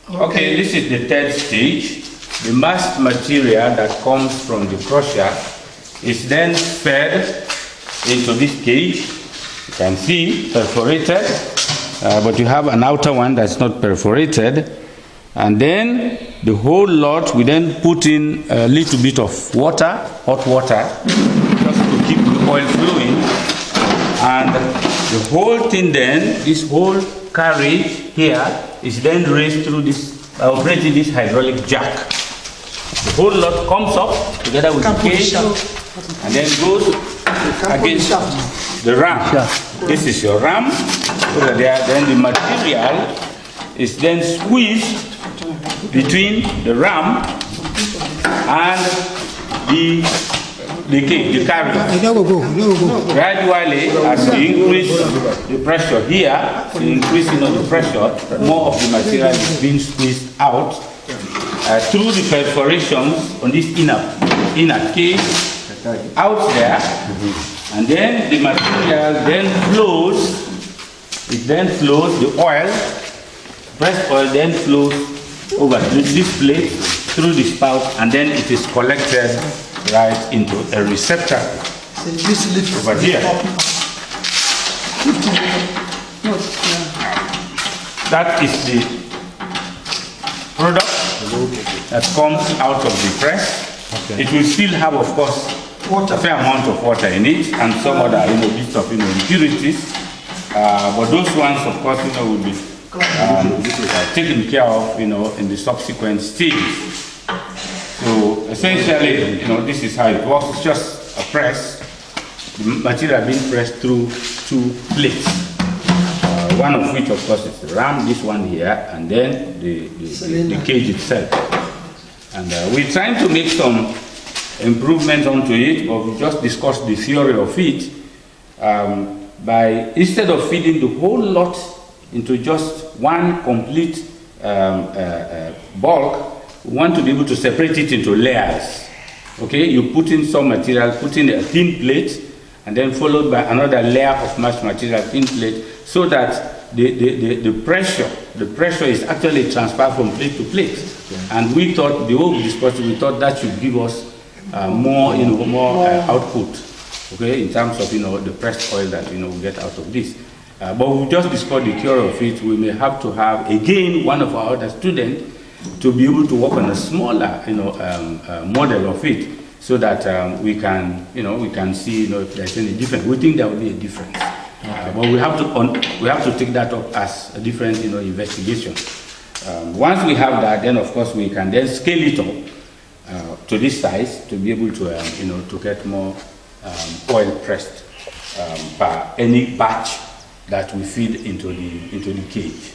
Okay, this is the third stage. The mass material that comes from the crusher is then fed into this cage. You can see perforated, but you have an outer one that's not perforated. And then the whole lot, we then put in a little bit of water, hot water, just to keep the oil flowing. And the whole thing then, this whole carriage here is then raised through this, operating this hydraulic jack. The whole lot comes up together with the cage and then goes against the ram. This is your ram over there. Then the material is then squeezed between the ram and the cage, the carriage. Gradually, as you increase the pressure here, increasing of the pressure, more of the material is being squeezed out through the perforations on this inner cage out there, and then the material then flows. It then flows. The oil, pressed oil, then flows over this plate through the spout, and then it is collected right into a receptacle over here. That is the product that comes out of the press. Okay. It will still have, of course, a fair amount of water in it and some other, bits of, impurities. But those ones, of course, will be taken care of, in the subsequent stages. So essentially, this is how it works. It's just a press. The material being pressed through two plates. One of which, of course, is the ram. This one here, and then the cage itself. And we're trying to make some improvements onto it, but we just discussed the theory of it. By instead of feeding the whole lot into just one complete bulk, we want to be able to separate it into layers. Okay, you put in some material, put in a thin plate, and then followed by another layer of mass material, thin plate, so that the pressure is actually transferred from plate to plate. Okay. And we thought, the way we discussed it, we thought that should give us more output. Okay, in terms of the pressed oil that we get out of this. But we just discussed the theory of it. We may have to have again one of our other students to be able to work on a smaller model of it, so that we can see if there's any difference. We think there will be a difference, but we have to take that up as a different investigation. Once we have that, then of course we can then scale it up to this size to be able to to get more oil pressed per any batch that we feed into the cage.